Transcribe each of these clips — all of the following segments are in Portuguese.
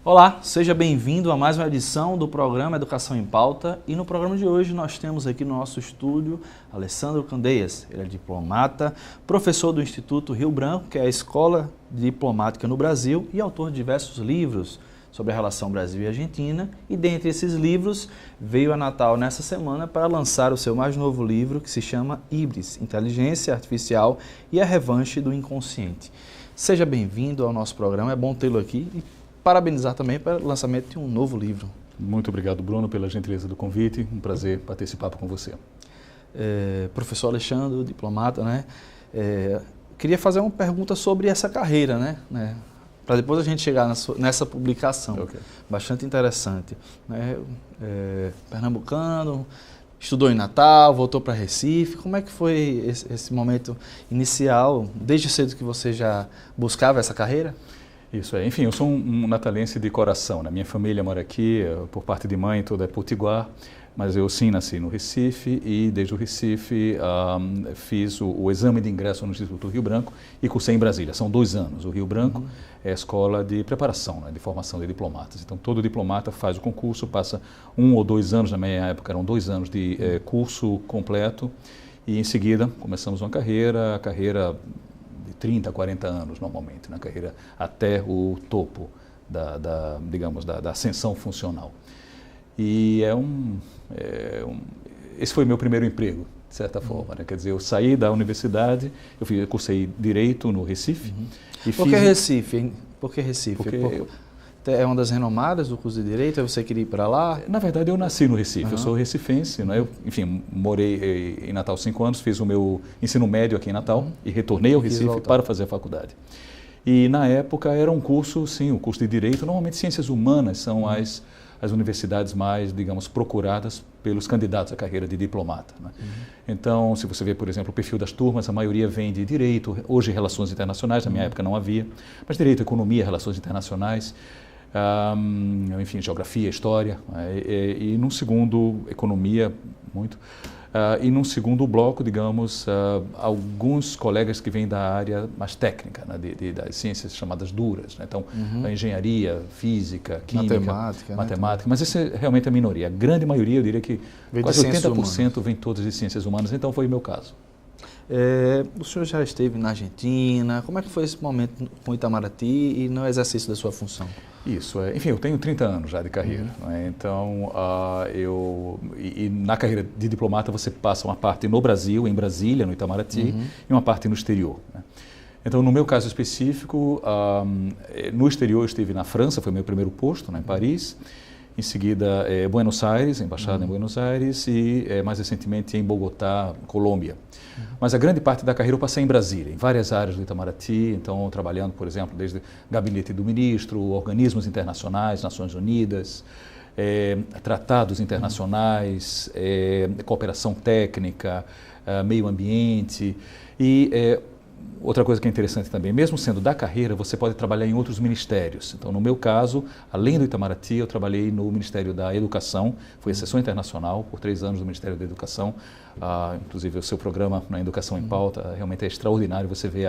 Olá, seja bem-vindo a mais uma edição do programa Educação em Pauta, e no programa de hoje nós temos aqui no nosso estúdio Alessandro Candeias. Ele é diplomata, professor do Instituto Rio Branco, que é a escola de diplomática no Brasil, e autor de diversos livros sobre a relação Brasil e Argentina, e dentre esses livros veio a Natal nessa semana para lançar o seu mais novo livro, que se chama Híbris, Inteligência Artificial e a Revanche do Inconsciente. Seja bem-vindo ao nosso programa, é bom tê-lo aqui e parabenizar também pelo lançamento de um novo livro. Muito obrigado, Bruno, pela gentileza do convite. Um prazer bater esse papo com você. Professor Alexandre, diplomata, né? Queria fazer uma pergunta sobre essa carreira, né? Para depois a gente chegar nessa publicação. Okay. Bastante interessante. Né? Pernambucano, estudou em Natal, voltou para Recife. Como é que foi esse momento inicial? Desde cedo que você já buscava essa carreira? Isso é. Enfim, eu sou um natalense de coração, né? Minha família mora aqui, por parte de mãe, toda é potiguar, mas eu sim nasci no Recife e desde o Recife fiz o exame de ingresso no Instituto Rio Branco e cursei em Brasília. São 2 anos. O Rio Branco é a escola de preparação, né? De formação de diplomatas. Então todo diplomata faz o concurso, passa 1 ou 2 anos, na minha época eram 2 anos de curso completo e em seguida começamos uma carreira 30, 40 anos normalmente, na carreira até o topo da ascensão funcional. E esse foi meu primeiro emprego, de certa forma, né? Quer dizer, eu saí da universidade, eu cursei Direito no Recife. E Por que Recife, hein? Por que Recife? É uma das renomadas do curso de Direito? Você queria ir para lá? Na verdade, eu nasci no Recife, eu sou recifense, né? Eu, enfim, morei em Natal 5 anos, fiz o meu ensino médio aqui em Natal e retornei ao Recife para fazer a faculdade. E na época era um curso, sim, o curso de Direito, normalmente Ciências Humanas são as universidades mais, digamos, procuradas pelos candidatos à carreira de diplomata, né? Então, se você vê, por exemplo, o perfil das turmas, a maioria vem de Direito, hoje Relações Internacionais, na minha época não havia, mas Direito, Economia, Relações Internacionais, enfim, Geografia, História, e num segundo, Economia, muito, e num segundo bloco, digamos, alguns colegas que vêm da área mais técnica, né, das ciências chamadas duras, né? Então, a engenharia, física, química, matemática, mas isso é realmente a minoria. A grande maioria, eu diria que quase 80% vem todas de ciências humanas, então foi o meu caso. O senhor já esteve na Argentina, como é que foi esse momento com Itamaraty e no exercício da sua função? Isso, enfim, eu tenho 30 anos já de carreira, né? Então, na carreira de diplomata você passa uma parte no Brasil, em Brasília, no Itamaraty, e uma parte no exterior, né? Então, no meu caso específico, no exterior eu estive na França, foi meu primeiro posto, né, em Paris. Em seguida, Buenos Aires, embaixada em Buenos Aires, e mais recentemente em Bogotá, Colômbia. Mas a grande parte da carreira eu passei em Brasília, em várias áreas do Itamaraty, então trabalhando, por exemplo, desde gabinete do ministro, organismos internacionais, Nações Unidas, tratados internacionais, cooperação técnica, meio ambiente e outra coisa que é interessante também, mesmo sendo da carreira, você pode trabalhar em outros ministérios. Então, no meu caso, além do Itamaraty, eu trabalhei no Ministério da Educação, fui assessor internacional por 3 anos no Ministério da Educação. Inclusive, o seu programa na Educação em Pauta realmente é extraordinário. Você vê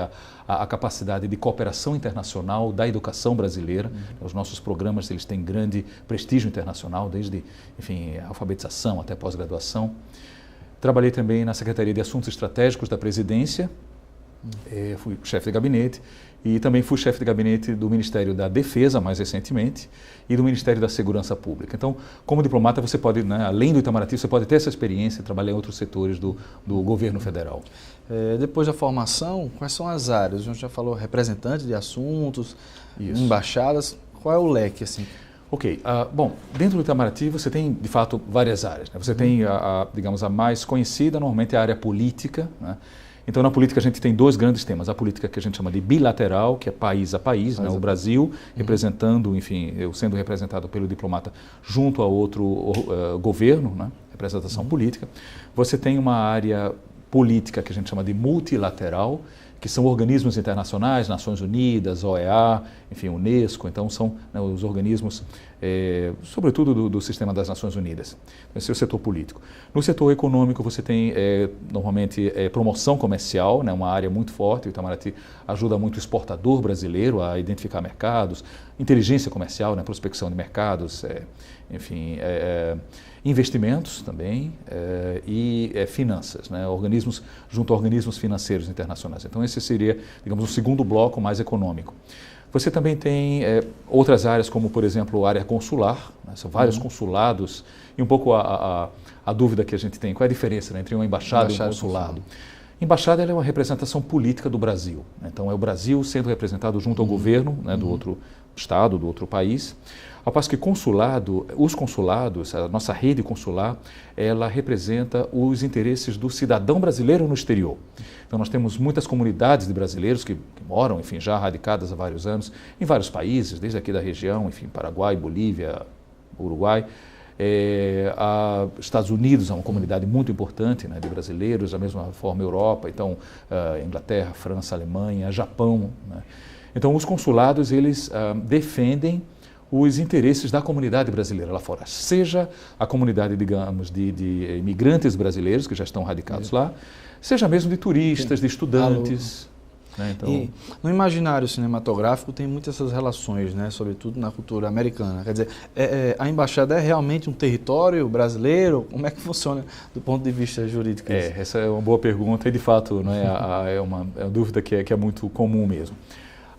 a capacidade de cooperação internacional da educação brasileira. Os nossos programas eles têm grande prestígio internacional, desde, enfim, alfabetização até pós-graduação. Trabalhei também na Secretaria de Assuntos Estratégicos da Presidência. Fui chefe de gabinete e também fui chefe de gabinete do Ministério da Defesa, mais recentemente, e do Ministério da Segurança Pública. Então, como diplomata, você pode, né, além do Itamaraty, você pode ter essa experiência e trabalhar em outros setores do governo federal. Depois da formação, quais são as áreas? A gente já falou representante de assuntos, embaixadas, qual é o leque, assim? Ok, bom, dentro do Itamaraty você tem, de fato, várias áreas, né? Você tem, digamos, a mais conhecida, normalmente é a área política, né? Então, na política, a gente tem 2 grandes temas. A política que a gente chama de bilateral, que é país a país, né? O Brasil representando, enfim, eu sendo representado pelo diplomata junto a outro governo, né? Representação política. Você tem uma área política que a gente chama de multilateral, que são organismos internacionais, Nações Unidas, OEA, enfim, Unesco, então são, né, os organismos, sobretudo do sistema das Nações Unidas. Esse é o setor político. No setor econômico você tem, normalmente, promoção comercial, né, uma área muito forte. O Itamaraty ajuda muito o exportador brasileiro a identificar mercados, inteligência comercial, né, prospecção de mercados, enfim, investimentos também e finanças, né, organismos junto a organismos financeiros internacionais. Então esse seria, digamos, o segundo bloco mais econômico. Você também tem outras áreas, como por exemplo a área consular, né, são vários consulados, e um pouco a dúvida que a gente tem, qual é a diferença, né, entre uma embaixada e um consulado? Embaixada ela é uma representação política do Brasil, né, então é o Brasil sendo representado junto ao governo, né, do outro estado, do outro país. Ao passo que consulado, os consulados, a nossa rede consular, ela representa os interesses do cidadão brasileiro no exterior. Então nós temos muitas comunidades de brasileiros que moram, enfim, já radicadas há vários anos, em vários países, desde aqui da região, enfim, Paraguai, Bolívia, Uruguai. Estados Unidos é uma comunidade muito importante, né, de brasileiros, da mesma forma Europa, então Inglaterra, França, Alemanha, Japão, né. Então os consulados, eles defendem os interesses da comunidade brasileira lá fora, seja a comunidade, digamos, de imigrantes brasileiros que já estão radicados lá, seja mesmo de turistas, de estudantes. Né? Então, e no imaginário cinematográfico tem muitas essas relações, né? Sobretudo na cultura americana. Quer dizer, a embaixada é realmente um território brasileiro? Como é que funciona do ponto de vista jurídico? Essa é uma boa pergunta e, de fato, né, é uma dúvida que é muito comum mesmo.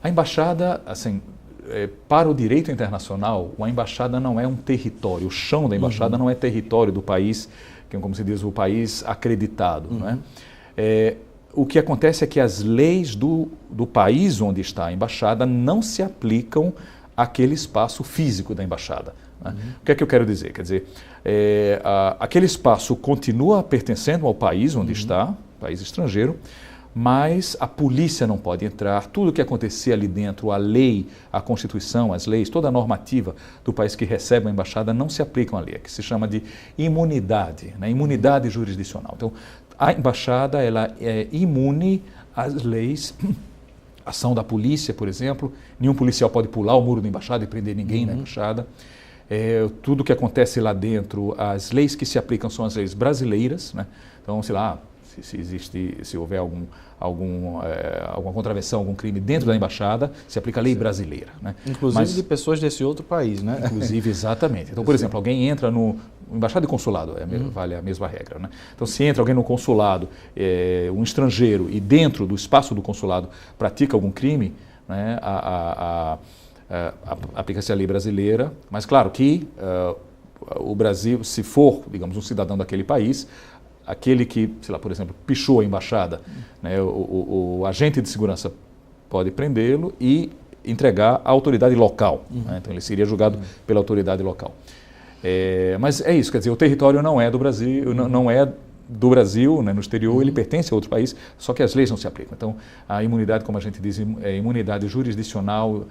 A embaixada, assim, para o direito internacional, a embaixada não é um território, o chão da embaixada não é território do país, que é, como se diz, o país acreditado. Não é? O que acontece é que as leis do país onde está a embaixada não se aplicam àquele espaço físico da embaixada. Né? O que é que eu quero dizer? Quer dizer, aquele espaço continua pertencendo ao país onde está, país estrangeiro, mas a polícia não pode entrar, tudo o que acontecer ali dentro, a lei, a Constituição, as leis, toda a normativa do país que recebe a embaixada não se aplicam à lei, que se chama de imunidade, né? Imunidade jurisdicional. Então, a embaixada ela é imune às leis, ação da polícia, por exemplo, nenhum policial pode pular o muro da embaixada e prender ninguém na embaixada. Tudo o que acontece lá dentro, as leis que se aplicam são as leis brasileiras, né? Então, sei lá, se houver alguma contravenção, algum crime dentro da embaixada, se aplica a lei brasileira. Né? Inclusive de pessoas desse outro país, né? Inclusive, exatamente. Então, por exemplo, alguém entra no embaixada e consulado, vale a mesma regra. Né? Então, se entra alguém no consulado, um estrangeiro, e dentro do espaço do consulado pratica algum crime, né, aplica-se a lei brasileira, mas claro que o Brasil, se for, digamos, um cidadão daquele país, aquele que, sei lá, por exemplo, pichou a embaixada, né, o agente de segurança pode prendê-lo e entregar à autoridade local. Né? Então ele seria julgado pela autoridade local. Mas é isso, quer dizer, o território não é do Brasil, não é do Brasil, né, no exterior, ele pertence a outro país, só que as leis não se aplicam. Então a imunidade, como a gente diz, é imunidade jurisdicional,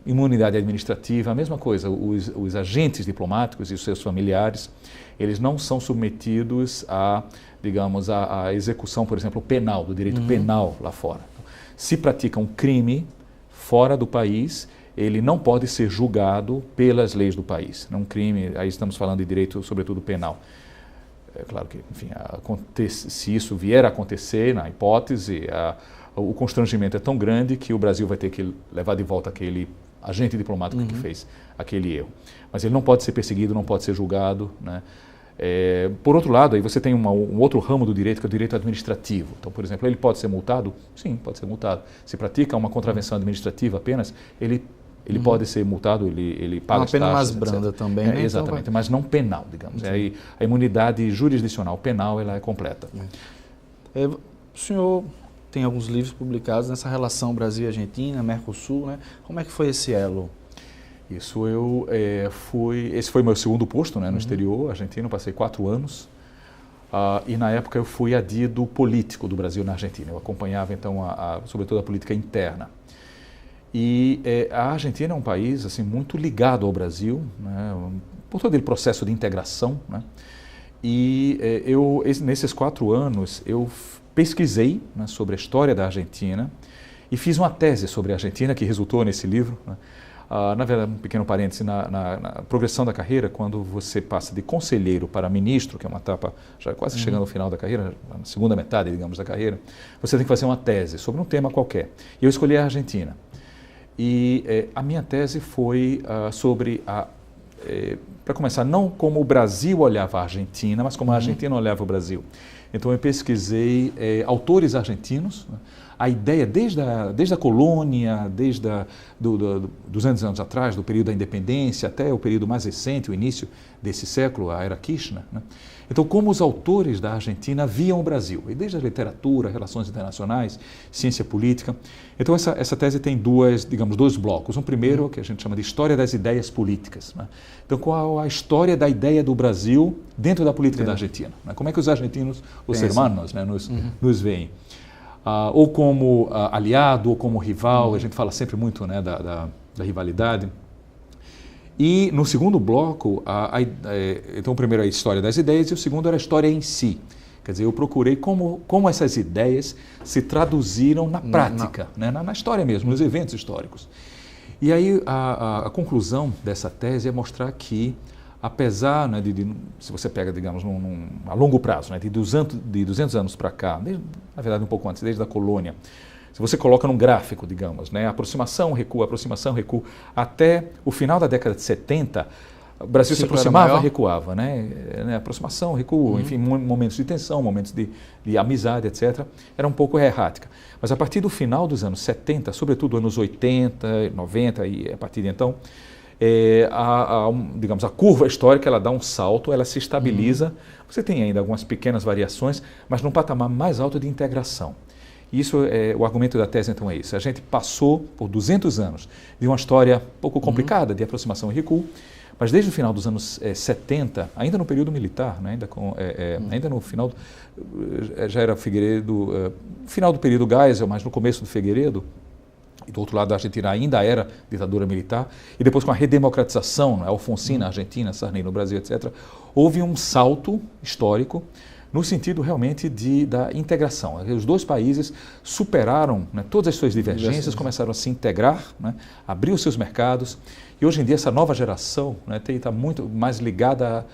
imunidade administrativa, a mesma coisa. Os agentes diplomáticos e os seus familiares, eles não são submetidos a, digamos, a execução, por exemplo, penal, do direito penal lá fora. Se pratica um crime fora do país, ele não pode ser julgado pelas leis do país. Não um crime, aí estamos falando de direito, sobretudo, penal. É claro que, enfim, se isso vier a acontecer, na hipótese, o constrangimento é tão grande que o Brasil vai ter que levar de volta aquele agente diplomático que fez aquele erro. Mas ele não pode ser perseguido, não pode ser julgado, né? Por outro lado, aí você tem um outro ramo do direito, que é o direito administrativo. Então, por exemplo, ele pode ser multado? Sim, pode ser multado. Se pratica uma contravenção administrativa apenas, ele pode ser multado, ele paga as taxas. Uma pena mais branda também, né? Exatamente, então, mas não penal, digamos. Aí a imunidade jurisdicional penal ela é completa. O senhor tem alguns livros publicados nessa relação Brasil-Argentina, Mercosul, né? Como é que foi esse elo? Isso esse foi meu segundo posto, né, no exterior argentino, passei 4 anos e na época eu fui adido político do Brasil na Argentina, eu acompanhava então sobretudo a política interna. E a Argentina é um país assim, muito ligado ao Brasil, né, por todo aquele processo de integração, né, e nesses 4 anos eu pesquisei, né, sobre a história da Argentina e fiz uma tese sobre a Argentina que resultou nesse livro, né. Na verdade, um pequeno parêntese, na progressão da carreira, quando você passa de conselheiro para ministro, que é uma etapa já quase chegando ao final da carreira, na segunda metade, digamos, da carreira, você tem que fazer uma tese sobre um tema qualquer. E eu escolhi a Argentina. E a minha tese foi sobre, para começar, não como o Brasil olhava a Argentina, mas como a Argentina olhava o Brasil. Então eu pesquisei autores argentinos, né? A ideia desde a colônia, desde 200 anos atrás, do período da independência até o período mais recente, o início desse século, a era Kirchner, né? Então, como os autores da Argentina viam o Brasil, e desde a literatura, relações internacionais, ciência política. Então, essa tese tem dois blocos. Um primeiro, que a gente chama de História das Ideias Políticas, né? Então, qual a história da ideia do Brasil dentro da política da Argentina, né? Como é que os argentinos, os hermanos, né, nos veem? Ou como aliado, ou como rival, a gente fala sempre muito, né, da rivalidade. E no segundo bloco, então o primeiro é a história das ideias e o segundo era a história em si. Quer dizer, eu procurei como essas ideias se traduziram na prática, né, na história mesmo, nos eventos históricos. E aí a conclusão dessa tese é mostrar que, apesar, né, se você pega, digamos, a longo prazo, né, de 200 anos para cá, na verdade um pouco antes, desde a colônia, se você coloca num gráfico, digamos, né, aproximação, recuo, até o final da década de 70, o Brasil se aproximava, recuava, né, aproximação, recuo, enfim, momentos de tensão, momentos de amizade, etc., era um pouco errática. Mas a partir do final dos anos 70, sobretudo anos 80, 90 e a partir de então, digamos, a curva histórica ela dá um salto, ela se estabiliza, você tem ainda algumas pequenas variações, mas num patamar mais alto de integração. Isso o argumento da tese então é isso. A gente passou por 200 anos de uma história pouco complicada de aproximação e recuo, mas desde o final dos anos 70, ainda no período militar, né, ainda no final, já era Figueiredo, final do período Geisel, mas no começo do Figueiredo, e do outro lado da Argentina ainda era ditadura militar, e depois com a redemocratização, né, Alfonsín na Argentina, Sarney no Brasil, etc., houve um salto histórico no sentido realmente da integração. Os dois países superaram, né, todas as suas divergências, começaram a se integrar, né, abrir os seus mercados, e hoje em dia essa nova geração, né, está muito mais ligada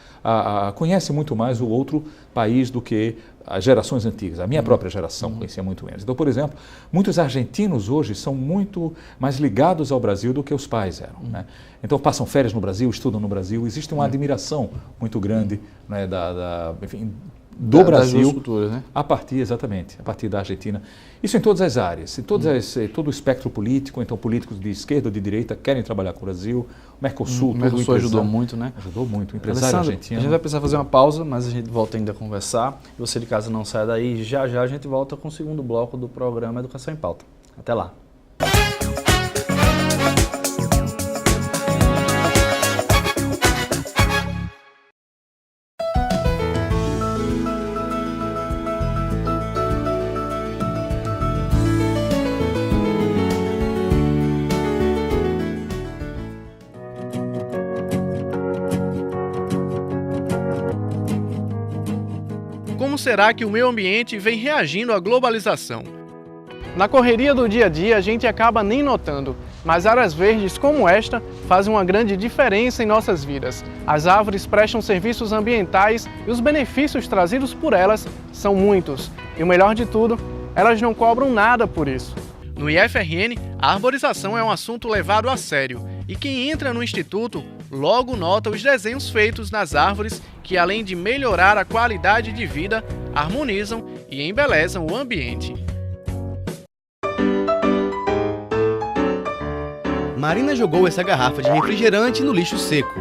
conhece muito mais o outro país do que as gerações antigas. A minha própria geração conhecia muito menos. Então, por exemplo, muitos argentinos hoje são muito mais ligados ao Brasil do que os pais eram, né? Então, passam férias no Brasil, estudam no Brasil, existe uma admiração muito grande, né, enfim, do Brasil, culturas, né? a partir da Argentina. Isso em todas as áreas, todo o espectro político, então políticos de esquerda ou de direita querem trabalhar com o Brasil, o Mercosul, o Mercosul ajudou muito, né? Ajudou muito, o empresário argentino. A gente vai precisar fazer uma pausa, mas a gente volta ainda a conversar. Você de casa não sai daí, já a gente volta com o segundo bloco do programa Educação em Pauta. Até lá. Como será que o meio ambiente vem reagindo à globalização? Na correria do dia a dia, a gente acaba nem notando, mas áreas verdes como esta fazem uma grande diferença em nossas vidas. As árvores prestam serviços ambientais e os benefícios trazidos por elas são muitos. E o melhor de tudo, elas não cobram nada por isso. No IFRN, a arborização é um assunto levado a sério, e quem entra no Instituto logo nota os desenhos feitos nas árvores que, além de melhorar a qualidade de vida, harmonizam e embelezam o ambiente. Marina jogou essa garrafa de refrigerante no lixo seco.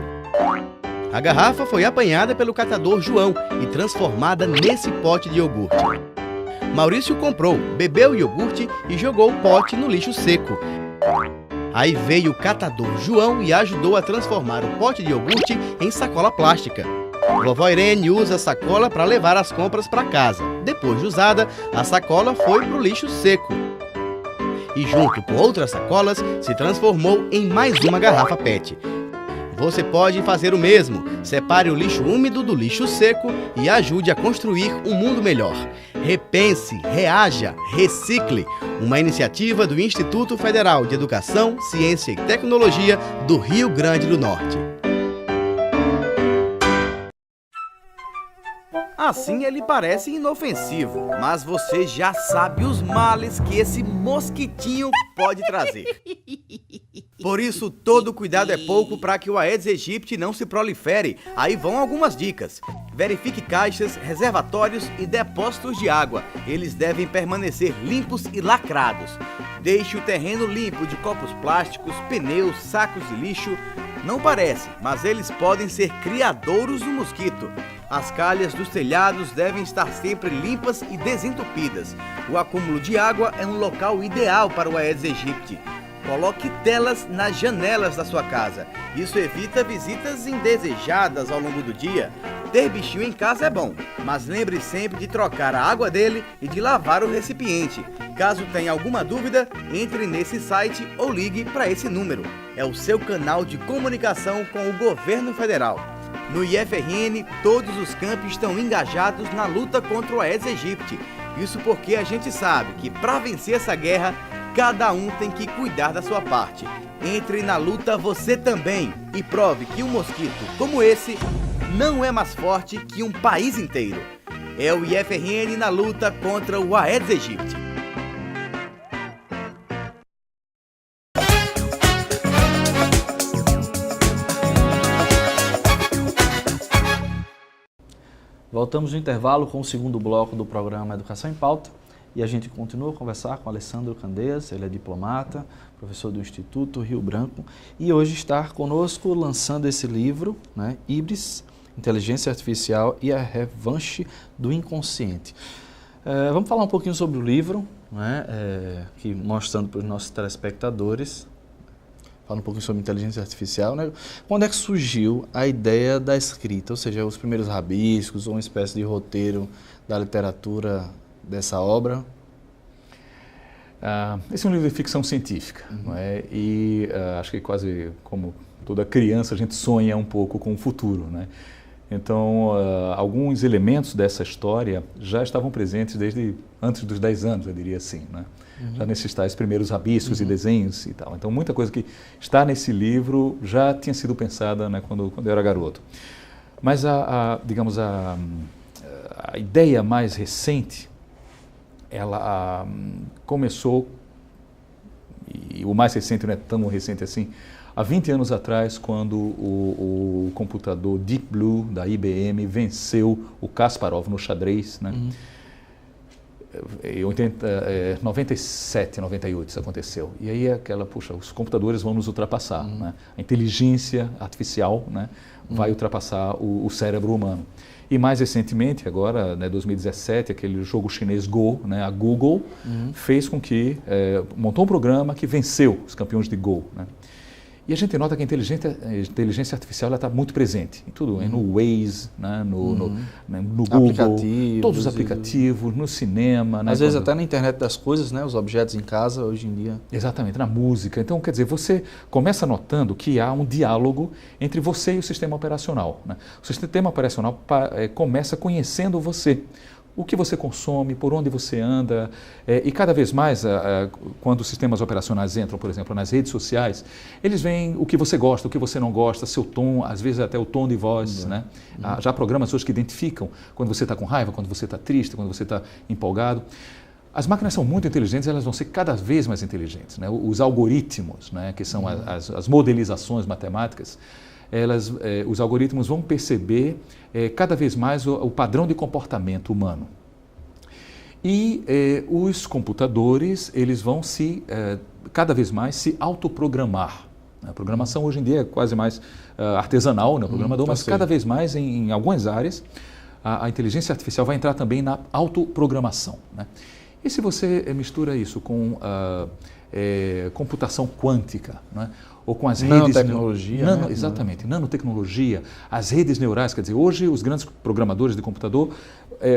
A garrafa foi apanhada pelo catador João e transformada nesse pote de iogurte. Maurício comprou, bebeu o iogurte e jogou o pote no lixo seco. Aí veio o catador João e ajudou a transformar o pote de iogurte em sacola plástica. Vovó Irene usa a sacola para levar as compras para casa. Depois de usada, a sacola foi para o lixo seco. E junto com outras sacolas, se transformou em mais uma garrafa PET. Você pode fazer o mesmo. Separe o lixo úmido do lixo seco e ajude a construir um mundo melhor. Repense, reaja, recicle. Uma iniciativa do Instituto Federal de Educação, Ciência e Tecnologia do Rio Grande do Norte. Assim ele parece inofensivo, mas você já sabe os males que esse mosquitinho pode trazer. Por isso, todo cuidado é pouco para que o Aedes aegypti não se prolifere. Aí vão algumas dicas. Verifique caixas, reservatórios e depósitos de água. Eles devem permanecer limpos e lacrados. Deixe o terreno limpo de copos plásticos, pneus, sacos de lixo. Não parece, mas eles podem ser criadouros do mosquito. As calhas dos telhados devem estar sempre limpas e desentupidas. O acúmulo de água é um local ideal para o Aedes aegypti. Coloque telas nas janelas da sua casa. Isso evita visitas indesejadas ao longo do dia. Ter bichinho em casa é bom, mas lembre sempre de trocar a água dele e de lavar o recipiente. Caso tenha alguma dúvida, entre nesse site ou ligue para esse número. É o seu canal de comunicação com o governo federal. No IFRN, todos os campos estão engajados na luta contra o Aedes aegypti. Isso porque a gente sabe que para vencer essa guerra, cada um tem que cuidar da sua parte. Entre na luta você também e prove que um mosquito como esse não é mais forte que um país inteiro. É o IFRN na luta contra o Aedes aegypti. Voltamos no intervalo com o segundo bloco do programa Educação em Pauta e a gente continua a conversar com Alessandro Candeias, ele é diplomata, professor do Instituto Rio Branco e hoje está conosco lançando esse livro, né, Híbris, Inteligência Artificial e a Revanche do Inconsciente. Vamos falar um pouquinho sobre o livro, né, que mostrando para os nossos telespectadores. Fala um pouquinho sobre inteligência artificial, né? Quando é que surgiu a ideia da escrita, ou seja, os primeiros rabiscos ou uma espécie de roteiro da literatura dessa obra? Esse é um livro de ficção científica, não é? E acho que quase como toda criança a gente sonha um pouco com o futuro, né? Então, alguns elementos dessa história já estavam presentes desde antes dos 10 anos, eu diria assim, né? Já nesses tais primeiros rabiscos e desenhos e tal. Então, muita coisa que está nesse livro já tinha sido pensada, né, quando eu era garoto. Mas, digamos, a ideia mais recente, ela começou, e o mais recente não é tão recente assim, há 20 anos atrás, quando o computador Deep Blue da IBM venceu o Kasparov no xadrez, né? Em 97, 98 isso aconteceu. E aí os computadores vão nos ultrapassar, né? A inteligência artificial, né, vai ultrapassar o cérebro humano. E mais recentemente, agora, né, 2017, aquele jogo chinês Go, né, a Google, fez com que, montou um programa que venceu os campeões de Go, né? E a gente nota que a inteligência artificial está muito presente em tudo, no Waze, né, no Google, todos os aplicativos, no cinema. Às vezes até na internet das coisas, né, os objetos em casa hoje em dia. Exatamente, na música. Então, quer dizer, você começa notando que há um diálogo entre você e o sistema operacional, né? O sistema operacional começa conhecendo você. O que você consome, por onde você anda, e cada vez mais, quando os sistemas operacionais entram, por exemplo, nas redes sociais, eles veem o que você gosta, o que você não gosta, seu tom, às vezes até o tom de voz, né? Já há programas hoje que identificam quando você está com raiva, quando você está triste, quando você está empolgado. As máquinas são muito inteligentes, elas vão ser cada vez mais inteligentes, né? Os algoritmos, né, que são as modelizações matemáticas, os algoritmos vão perceber cada vez mais o padrão de comportamento humano. E os computadores, eles vão cada vez mais se autoprogramar. A programação hoje em dia é quase mais artesanal, né, o programador, mas cada vez mais em algumas áreas a inteligência artificial vai entrar também na autoprogramação, né? E se você mistura isso com computação quântica, né? Ou com as nanotecnologia, redes... né? Exatamente, nanotecnologia, as redes neurais, quer dizer, hoje os grandes programadores de computador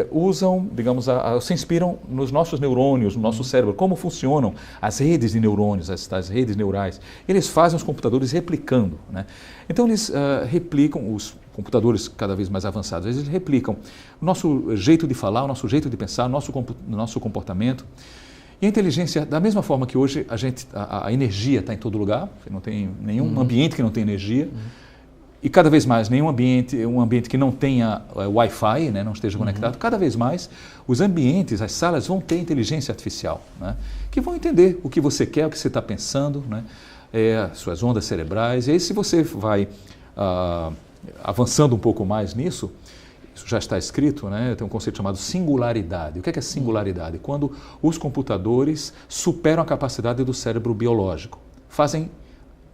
usam, digamos, se inspiram nos nossos neurônios, no nosso cérebro, como funcionam as redes de neurônios, as redes neurais. Eles fazem os computadores replicando, né? Então eles replicam, os computadores cada vez mais avançados, eles replicam o nosso jeito de falar, o nosso jeito de pensar, o nosso comportamento. E a inteligência, da mesma forma que hoje a energia está em todo lugar, você não tem nenhum ambiente que não tenha energia, e cada vez mais um ambiente que não tenha Wi-Fi, né, não esteja conectado, cada vez mais os ambientes, as salas vão ter inteligência artificial, né, que vão entender o que você quer, o que você está pensando, né, suas ondas cerebrais. E aí, se você vai avançando um pouco mais nisso, isso já está escrito, né? Tem um conceito chamado singularidade. O que é singularidade? Quando os computadores superam a capacidade do cérebro biológico, fazem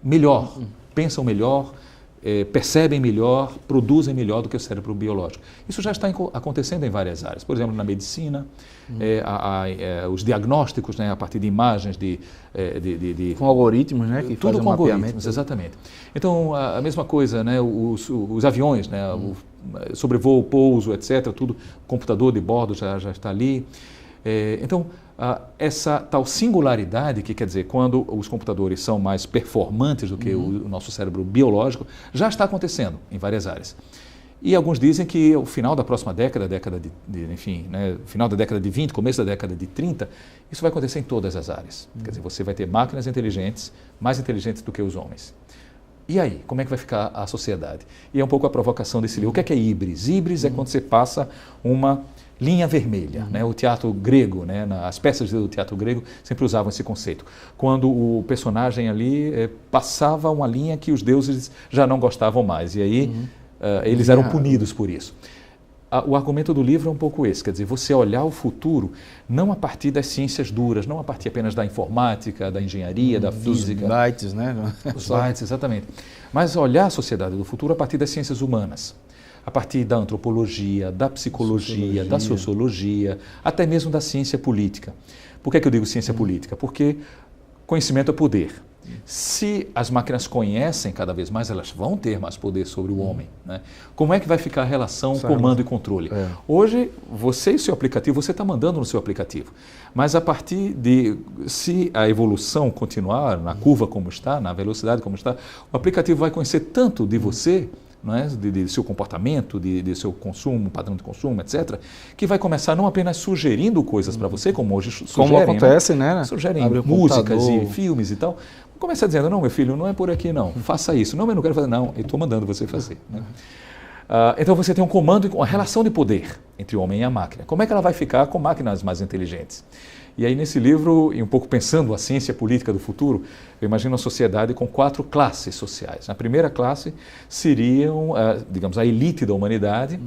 melhor, pensam melhor, percebem melhor, produzem melhor do que o cérebro biológico. Isso já está acontecendo em várias áreas. Por exemplo, na medicina, os diagnósticos, né, a partir de imagens com algoritmos, né, que tudo fazem com mapeamento. Algoritmos, exatamente. Então, a mesma coisa, né, os aviões, né, o sobrevoo, pouso, etc., tudo, computador de bordo já está ali. Então, essa tal singularidade, que quer dizer, quando os computadores são mais performantes do que o nosso cérebro biológico, já está acontecendo em várias áreas. E alguns dizem que ao final da próxima década, final da década de 20, começo da década de 30, isso vai acontecer em todas as áreas. Quer dizer, você vai ter máquinas inteligentes, mais inteligentes do que os homens. E aí, como é que vai ficar a sociedade? E é um pouco a provocação desse livro. O que é híbris? Híbris é quando você passa uma linha vermelha, né? O teatro grego, né? As peças do teatro grego sempre usavam esse conceito. Quando o personagem ali passava uma linha que os deuses já não gostavam mais. E aí eles eram punidos por isso. O argumento do livro é um pouco esse, quer dizer, você olhar o futuro não a partir das ciências duras, não a partir apenas da informática, da engenharia, da física. Dos bytes, né? Os bytes, exatamente. Mas olhar a sociedade do futuro a partir das ciências humanas, a partir da antropologia, da psicologia, da sociologia, até mesmo da ciência política. Por que eu digo ciência política? Porque conhecimento é poder. Se as máquinas conhecem cada vez mais, elas vão ter mais poder sobre o homem, né? Como é que vai ficar a relação comando e controle? Hoje, você e seu aplicativo, você está mandando no seu aplicativo. Mas a partir de, se a evolução continuar na curva como está, na velocidade como está, o aplicativo vai conhecer tanto de você, não é? de seu comportamento, de seu consumo, padrão de consumo, etc., que vai começar não apenas sugerindo coisas para você, como hoje sugerem. Como acontece, né? Sugerem músicas e filmes e tal. Começa dizendo, não, meu filho, não é por aqui não, faça isso. Não, mas não quero fazer, não, eu estou mandando você fazer. Né? Então você tem um comando, uma relação de poder entre o homem e a máquina. Como é que ela vai ficar com máquinas mais inteligentes? E aí nesse livro, e um pouco pensando a ciência política do futuro, eu imagino uma sociedade com 4 classes sociais. A primeira classe seriam, digamos, a elite da humanidade,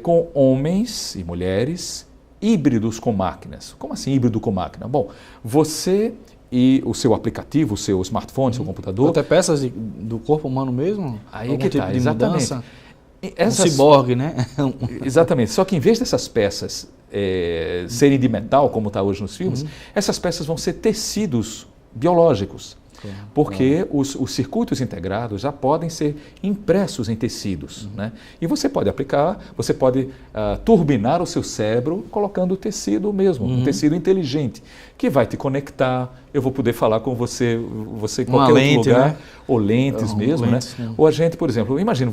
com homens e mulheres híbridos com máquinas. Como assim híbrido com máquina? Bom, você e o seu aplicativo, o seu smartphone, seu computador... Até peças do corpo humano mesmo? Aí é que está, exatamente. Um ciborgue, né? Exatamente. Só que em vez dessas peças serem de metal, como está hoje nos filmes, essas peças vão ser tecidos biológicos. Porque os circuitos integrados já podem ser impressos em tecidos. Né? E você pode aplicar, você pode turbinar o seu cérebro colocando o tecido mesmo, um tecido inteligente, que vai te conectar. Eu vou poder falar com você em qualquer outro lugar, né? Ou lentes mesmo. Lentes, né? Ou a gente, por exemplo, imagina,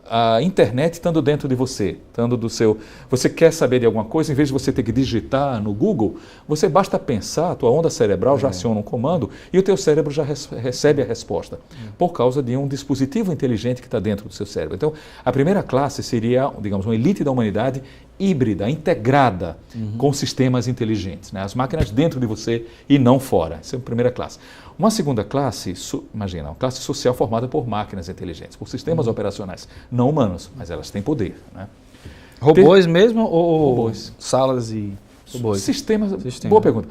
a internet estando dentro de você, estando do seu... Você quer saber de alguma coisa, em vez de você ter que digitar no Google, você basta pensar, a tua onda cerebral já aciona um comando e o teu cérebro já recebe a resposta, por causa de um dispositivo inteligente que está dentro do seu cérebro. Então, a primeira classe seria, digamos, uma elite da humanidade híbrida, integrada com sistemas inteligentes, né? As máquinas dentro de você e não fora. Essa é a primeira classe. Uma segunda classe, imagina, uma classe social formada por máquinas inteligentes, por sistemas operacionais, não humanos, mas elas têm poder. Né? Robôs mesmo ou robôs. Salas e robôs? Sistemas. Boa pergunta.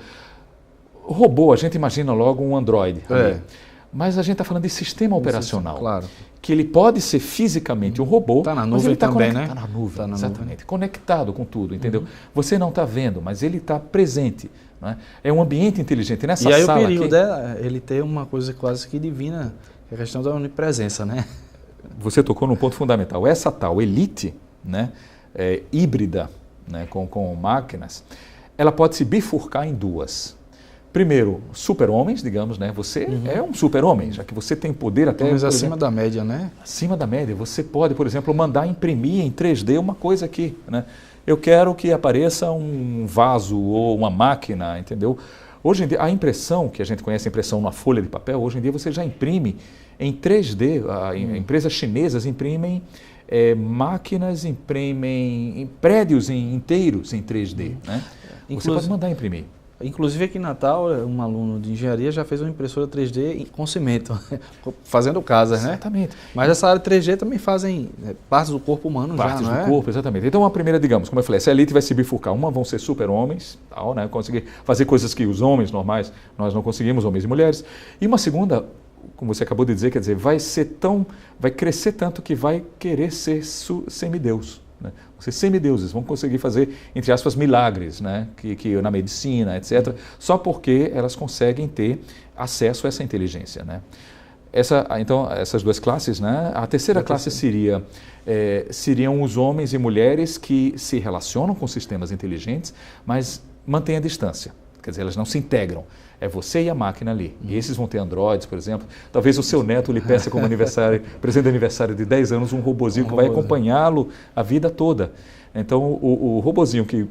Robô, a gente imagina logo um Android. Mas a gente está falando de sistema operacional. Claro. Que ele pode ser fisicamente um robô, Está na mas nuvem ele está também, né? Está na nuvem, Tá na exatamente. nuvem. Conectado com tudo, entendeu? Você não está vendo, mas ele está presente. Né? É um ambiente inteligente. Nessa E aí sala o perigo aqui, dela, ele ter uma coisa quase que divina, que é a questão da onipresença, né? você tocou num ponto fundamental. Essa tal elite, né, híbrida, né, com máquinas, ela pode se bifurcar em duas. Primeiro, super-homens, digamos, né? Você é um super-homem, já que você tem poder até... Talvez por acima exemplo, da média, né? acima da média. Você pode, por exemplo, mandar imprimir em 3D uma coisa aqui, né? Eu quero que apareça um vaso ou uma máquina, entendeu? Hoje em dia, a impressão, que a gente conhece a impressão na folha de papel, hoje em dia você já imprime em 3D. Empresas chinesas imprimem máquinas, imprimem prédios inteiros em 3D, né? Você pode mandar imprimir. Inclusive aqui em Natal, um aluno de engenharia já fez uma impressora 3D com cimento, fazendo casas, né? Exatamente. Mas essa área 3D também fazem partes do corpo humano Partes já, não é? do corpo, exatamente. Então, a primeira, digamos, como eu falei, essa elite vai se bifurcar. Uma vão ser super-homens, né? Conseguir fazer coisas que os homens normais nós não conseguimos, homens e mulheres. E uma segunda, como você acabou de dizer, quer dizer, vai crescer tanto que vai querer ser semideus. Né? Ser semideuses, vão conseguir fazer, entre aspas, milagres, né? que na medicina, etc., só porque elas conseguem ter acesso a essa inteligência. Né? Então, essas duas classes, né? A terceira classe seriam os homens e mulheres que se relacionam com sistemas inteligentes, mas mantêm a distância. Quer dizer, elas não se integram. É você e a máquina ali. E esses vão ter androides, por exemplo. Talvez o seu neto lhe peça como presente de aniversário de 10 anos, um robozinho que vai acompanhá-lo a vida toda. Então, o robozinho que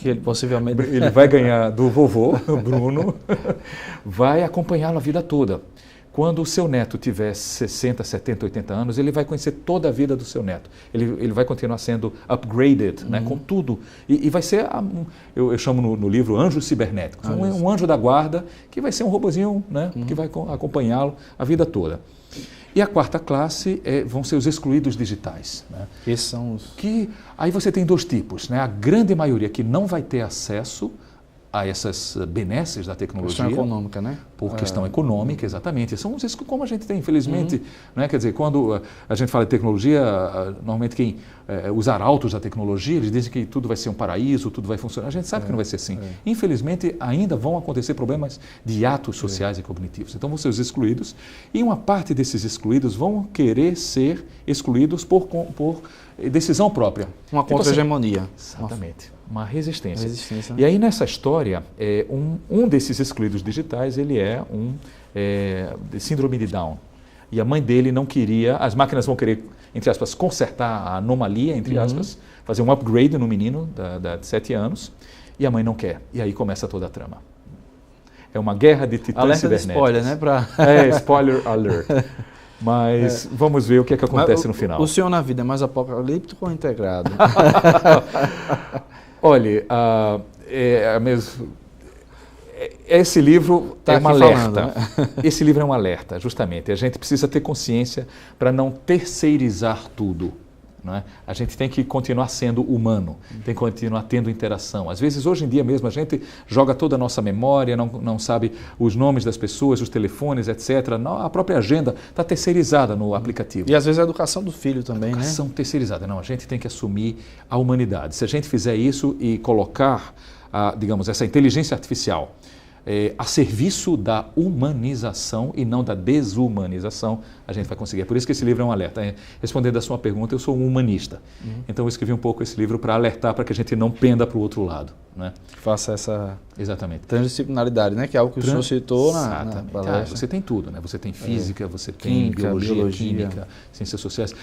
ele possivelmente ele vai ganhar do vovô, Bruno, vai acompanhá-lo a vida toda. Quando o seu neto tiver 60, 70, 80 anos, ele vai conhecer toda a vida do seu neto. Ele vai continuar sendo upgraded, né, com tudo. E vai ser, eu chamo no livro, anjos cibernéticos. Um anjo da guarda que vai ser um robozinho, né, que vai acompanhá-lo a vida toda. E a quarta classe vão ser os excluídos digitais. Né? Esses são os... Aí você tem dois tipos. Né? A grande maioria que não vai ter acesso a essas benesses da tecnologia. Questão econômica, né? Por questão econômica, exatamente. São os como a gente tem, infelizmente. Né? Quer dizer, quando a gente fala de tecnologia, normalmente os arautos da tecnologia, eles dizem que tudo vai ser um paraíso, tudo vai funcionar. A gente sabe que não vai ser assim. Infelizmente, ainda vão acontecer problemas de atos sociais e cognitivos. Então, vão ser os excluídos. E uma parte desses excluídos vão querer ser excluídos por decisão própria. Uma contra-hegemonia. Exatamente. Uma resistência. Né? E aí, nessa história, um desses excluídos digitais, ele de síndrome de Down. E a mãe dele não queria, as máquinas vão querer, entre aspas, consertar a anomalia, entre aspas, fazer um upgrade no menino de 7 anos, e a mãe não quer. E aí começa toda a trama. É uma guerra de titãs cibernéticos. Spoiler, né? Spoiler alert. Mas vamos ver o que acontece no final. O senhor na vida é mais apocalíptico ou integrado? Olha, esse livro é um alerta. Né? Esse livro é um alerta, justamente. A gente precisa ter consciência para não terceirizar tudo. Não é? A gente tem que continuar sendo humano, tem que continuar tendo interação. Às vezes, hoje em dia mesmo, a gente joga toda a nossa memória, não sabe os nomes das pessoas, os telefones, etc. A própria agenda está terceirizada no aplicativo. E às vezes a educação do filho também, né? Educação terceirizada. Não, a gente tem que assumir a humanidade. Se a gente fizer isso e colocar, digamos, essa inteligência artificial a serviço da humanização e não da desumanização, a gente vai conseguir. É por isso que esse livro é um alerta. Respondendo a sua pergunta, eu sou um humanista. Então eu escrevi um pouco esse livro para alertar para que a gente não penda para o outro lado. Né? Que faça essa transdisciplinaridade, né? Que é algo que o senhor citou na palestra. Você tem tudo, né? Você tem física, você tem biologia, química, ciências sociais.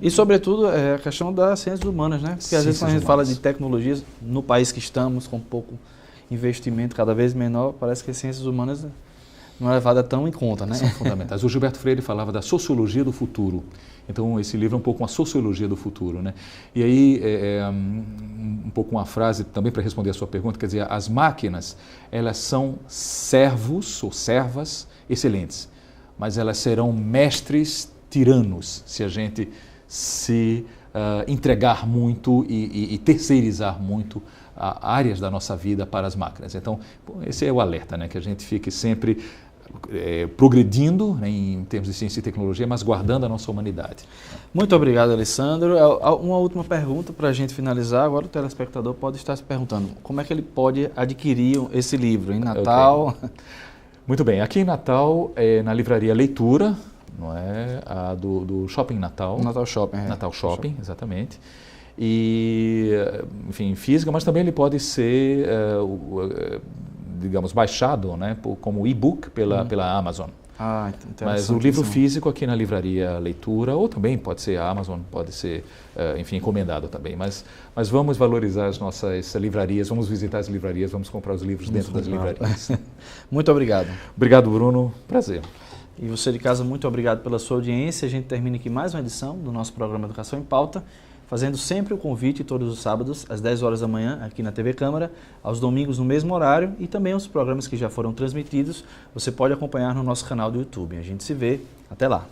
E sobretudo a questão das ciências humanas, né? Porque às vezes quando a gente fala de tecnologias, no país que estamos, com pouco investimento cada vez menor, parece que as ciências humanas não é levada tão em conta, né? São fundamentais. O Gilberto Freire falava da sociologia do futuro. Então, esse livro é um pouco uma sociologia do futuro, né? E aí, um pouco uma frase também para responder a sua pergunta, quer dizer, as máquinas, elas são servos ou servas excelentes, mas elas serão mestres tiranos se a gente se entregar muito e terceirizar muito áreas da nossa vida para as máquinas. Então, esse é o alerta, né? Que a gente fique sempre progredindo, né, em termos de ciência e tecnologia, mas guardando a nossa humanidade. Muito obrigado, Alessandro. Uma última pergunta para a gente finalizar. Agora o telespectador pode estar se perguntando como é que ele pode adquirir esse livro em Natal? Okay. Muito bem. Aqui em Natal, na livraria Leitura, não é? Do Shopping Natal. Natal Shopping. Natal Shopping, exatamente. E, enfim, física, mas também ele pode ser, digamos, baixado, né, como e-book pela Amazon. Ah, mas o livro físico aqui na livraria Leitura, ou também pode ser a Amazon, pode ser, enfim, encomendado também. Mas vamos valorizar as nossas livrarias, vamos visitar as livrarias, vamos comprar os livros dentro das livrarias. Muito obrigado. Obrigado, Bruno. Prazer. E você de casa, muito obrigado pela sua audiência. A gente termina aqui mais uma edição do nosso programa Educação em Pauta, fazendo sempre o convite todos os sábados, às 10 horas da manhã, aqui na TV Câmara, aos domingos no mesmo horário, e também os programas que já foram transmitidos, você pode acompanhar no nosso canal do YouTube. A gente se vê. Até lá.